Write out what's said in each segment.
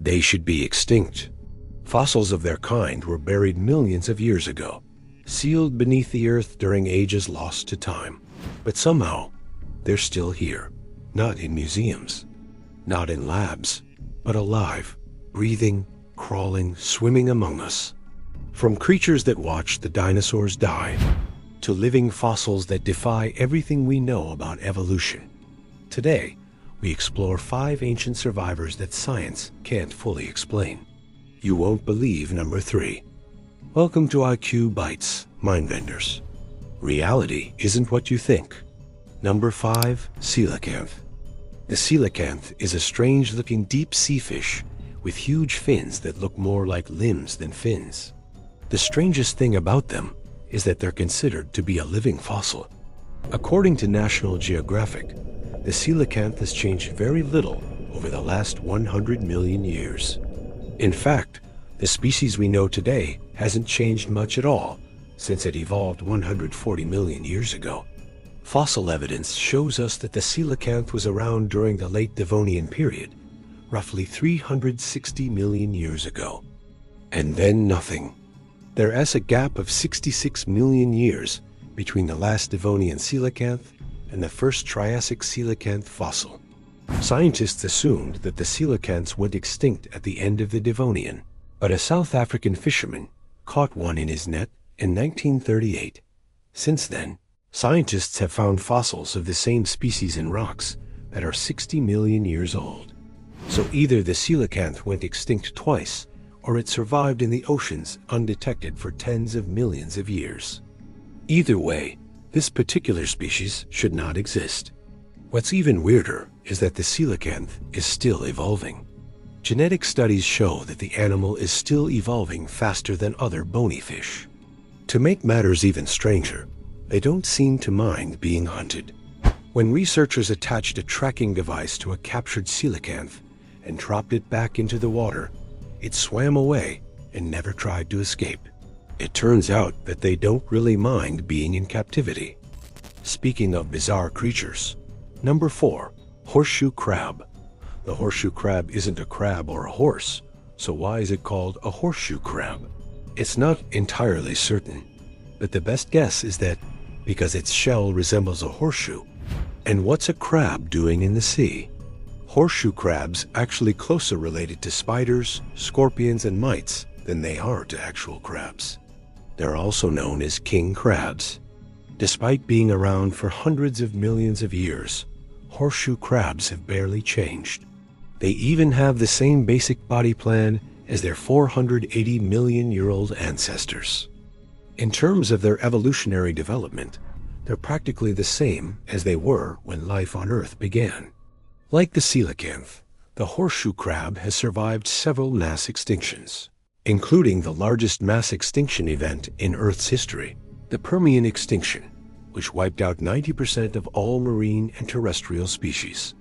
They should be extinct. Fossils of their kind were buried millions of years ago, sealed beneath the earth during ages lost to time. But somehow, they're still here. Not in museums, not in labs, but alive, breathing, crawling, swimming among us. From creatures that watched the dinosaurs die, to living fossils that defy everything we know about evolution. Today, we explore 5 ancient survivors that science can't fully explain. You won't believe number 3. Welcome to iqbites, Mindbenders. Reality isn't what you think. Number 5, Coelacanth. The coelacanth is a strange-looking deep-sea fish with huge fins that look more like limbs than fins. The strangest thing about them is that they're considered to be a living fossil. According to National Geographic, the coelacanth has changed very little over the last 100 million years. In fact, the species we know today hasn't changed much at all since it evolved 140 million years ago. Fossil evidence shows us that the coelacanth was around during the late Devonian period, roughly 360 million years ago. And then nothing. There is a gap of 66 million years between the last Devonian coelacanth and the first Triassic coelacanth fossil. Scientists assumed that the coelacanths went extinct at the end of the Devonian, but a South African fisherman caught one in his net in 1938. Since then, scientists have found fossils of the same species in rocks that are 60 million years old. So either the coelacanth went extinct twice, or it survived in the oceans undetected for tens of millions of years. Either way, this particular species should not exist. What's even weirder is that the coelacanth is still evolving. Genetic studies show that the animal is still evolving faster than other bony fish. To make matters even stranger, they don't seem to mind being hunted. When researchers attached a tracking device to a captured coelacanth and dropped it back into the water, it swam away and never tried to escape. It turns out that they don't really mind being in captivity. Speaking of bizarre creatures, number 4, Horseshoe Crab. The horseshoe crab isn't a crab or a horse, so why is it called a horseshoe crab? It's not entirely certain, but the best guess is that because its shell resembles a horseshoe. And what's a crab doing in the sea? Horseshoe crabs actually closer related to spiders, scorpions, and mites than they are to actual crabs. They're also known as king crabs. Despite being around for hundreds of millions of years, horseshoe crabs have barely changed. They even have the same basic body plan as their 480 million-year-old ancestors. In terms of their evolutionary development, they're practically the same as they were when life on Earth began. Like the coelacanth, the horseshoe crab has survived several mass extinctions, including the largest mass extinction event in Earth's history, the Permian extinction, which wiped out 90% of all marine and terrestrial species.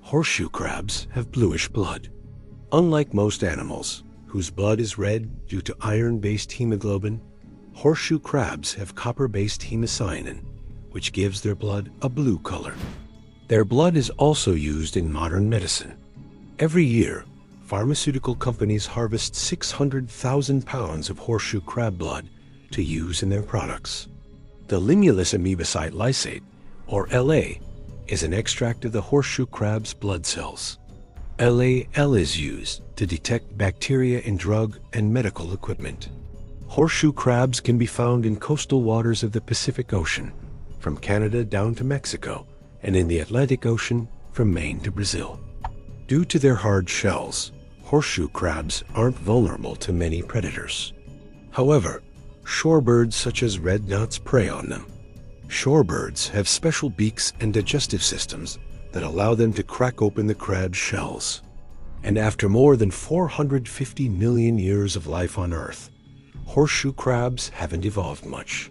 Horseshoe crabs have bluish blood. Unlike most animals, whose blood is red due to iron-based hemoglobin, horseshoe crabs have copper-based hemocyanin, which gives their blood a blue color. Their blood is also used in modern medicine. Every year, pharmaceutical companies harvest 600,000 pounds of horseshoe crab blood to use in their products. The limulus amoebocyte lysate, or LA, is an extract of the horseshoe crab's blood cells. LAL is used to detect bacteria in drug and medical equipment. Horseshoe crabs can be found in coastal waters of the Pacific Ocean, from Canada down to Mexico, and in the Atlantic Ocean from Maine to Brazil. Due to their hard shells, horseshoe crabs aren't vulnerable to many predators. However, shorebirds such as red knots prey on them. Shorebirds have special beaks and digestive systems that allow them to crack open the crab's shells. And after more than 450 million years of life on Earth, horseshoe crabs haven't evolved much.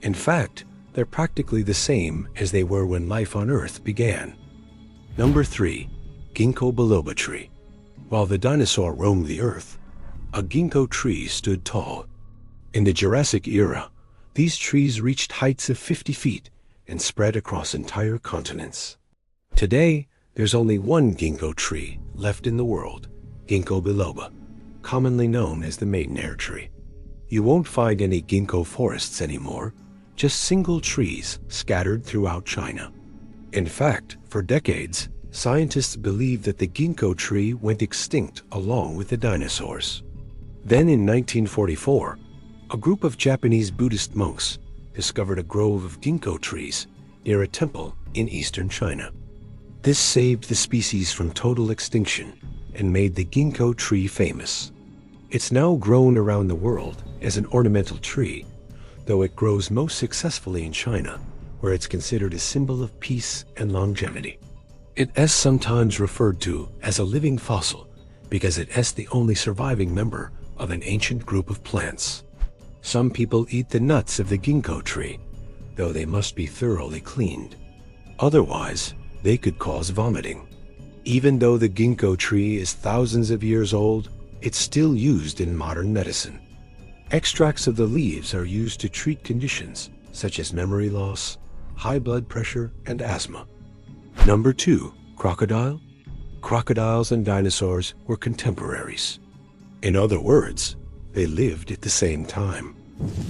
In fact, they're practically the same as they were when life on Earth began. Number 3, Gingko biloba tree. While the dinosaur roamed the Earth, a ginkgo tree stood tall. In the Jurassic era, these trees reached heights of 50 feet and spread across entire continents. Today, there's only one ginkgo tree left in the world, Ginkgo biloba, commonly known as the maidenhair tree. You won't find any ginkgo forests anymore, just single trees scattered throughout China. In fact, for decades, scientists believed that the ginkgo tree went extinct along with the dinosaurs. Then in 1944, a group of Japanese Buddhist monks discovered a grove of ginkgo trees near a temple in eastern China. This saved the species from total extinction and made the ginkgo tree famous. It's now grown around the world as an ornamental tree, though it grows most successfully in China, where it's considered a symbol of peace and longevity. It is sometimes referred to as a living fossil because it is the only surviving member of an ancient group of plants. Some people eat the nuts of the ginkgo tree, though they must be thoroughly cleaned. Otherwise, they could cause vomiting. Even though the ginkgo tree is thousands of years old, it's still used in modern medicine. Extracts of the leaves are used to treat conditions such as memory loss, high blood pressure, and asthma. Number 2. Crocodile. Crocodiles and dinosaurs were contemporaries. In other words, they lived at the same time.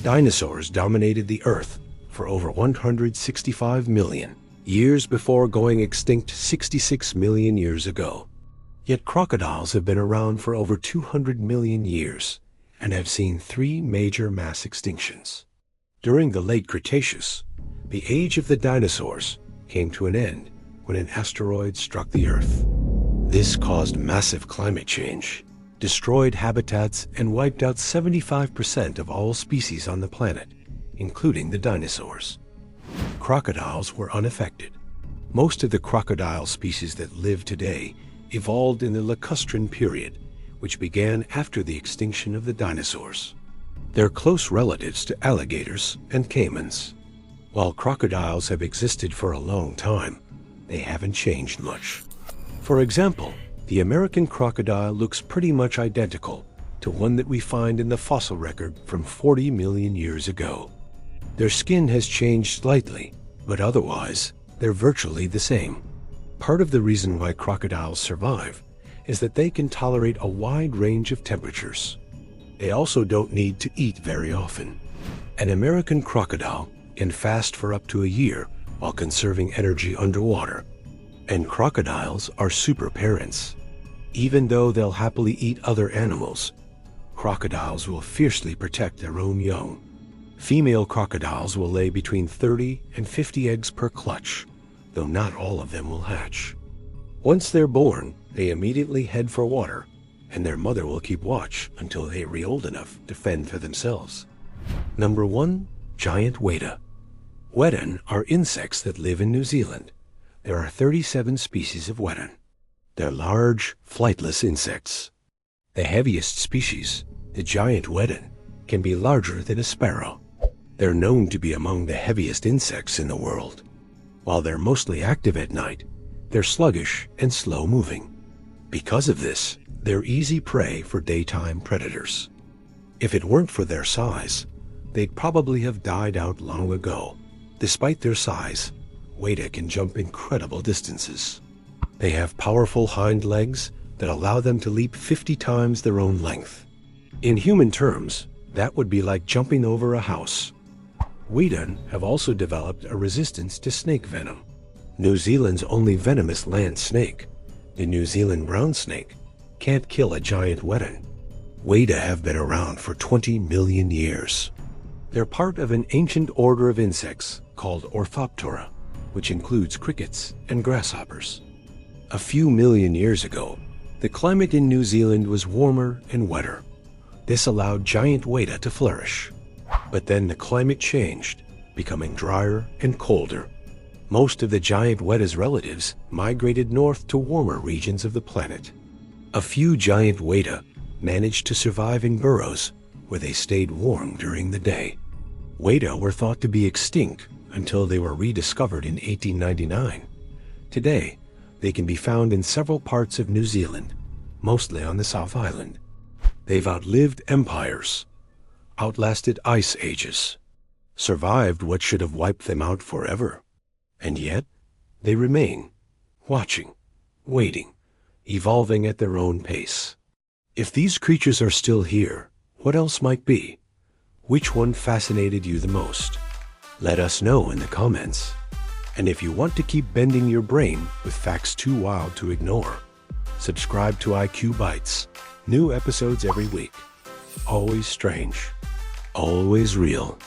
Dinosaurs dominated the Earth for over 165 million years before going extinct 66 million years ago. Yet crocodiles have been around for over 200 million years and have seen 3 major mass extinctions. During the late Cretaceous, the age of the dinosaurs came to an end when an asteroid struck the Earth. This caused massive climate change, destroyed habitats, and wiped out 75% of all species on the planet, including the dinosaurs. Crocodiles were unaffected. Most of the crocodile species that live today evolved in the lacustrine period, which began after the extinction of the dinosaurs. They're close relatives to alligators and caimans. While crocodiles have existed for a long time, they haven't changed much. For example, the American crocodile looks pretty much identical to one that we find in the fossil record from 40 million years ago. Their skin has changed slightly, but otherwise, they're virtually the same. Part of the reason why crocodiles survive is that they can tolerate a wide range of temperatures. They also don't need to eat very often. An American crocodile can fast for up to a year while conserving energy underwater. And crocodiles are super parents. Even though they'll happily eat other animals, crocodiles will fiercely protect their own young. Female crocodiles will lay between 30 and 50 eggs per clutch, though not all of them will hatch. Once they're born, they immediately head for water, and their mother will keep watch until they are old enough to fend for themselves. Number 1. Giant Weta. Weta are insects that live in New Zealand. There are 37 species of Weta. They're large, flightless insects. The heaviest species, the giant Weta, can be larger than a sparrow. They're known to be among the heaviest insects in the world. While they're mostly active at night, they're sluggish and slow-moving. Because of this, they're easy prey for daytime predators. If it weren't for their size, they'd probably have died out long ago. Despite their size, Weta can jump incredible distances. They have powerful hind legs that allow them to leap 50 times their own length. In human terms, that would be like jumping over a house. Weta have also developed a resistance to snake venom. New Zealand's only venomous land snake, the New Zealand brown snake, can't kill a giant Weta. Weta have been around for 20 million years. They're part of an ancient order of insects called Orthoptera, which includes crickets and grasshoppers. A few million years ago, the climate in New Zealand was warmer and wetter. This allowed giant Weta to flourish. But then the climate changed, becoming drier and colder. Most of the giant Weta's relatives migrated north to warmer regions of the planet. A few giant Weta managed to survive in burrows where they stayed warm during the day. Weta were thought to be extinct until they were rediscovered in 1899. Today, they can be found in several parts of New Zealand, mostly on the South Island. They've outlived empires, outlasted ice ages, survived what should have wiped them out forever. And yet, they remain, watching, waiting, evolving at their own pace. If these creatures are still here, what else might be? Which one fascinated you the most? Let us know in the comments. And if you want to keep bending your brain with facts too wild to ignore, subscribe to iqbites. New episodes every week. Always strange. Always real.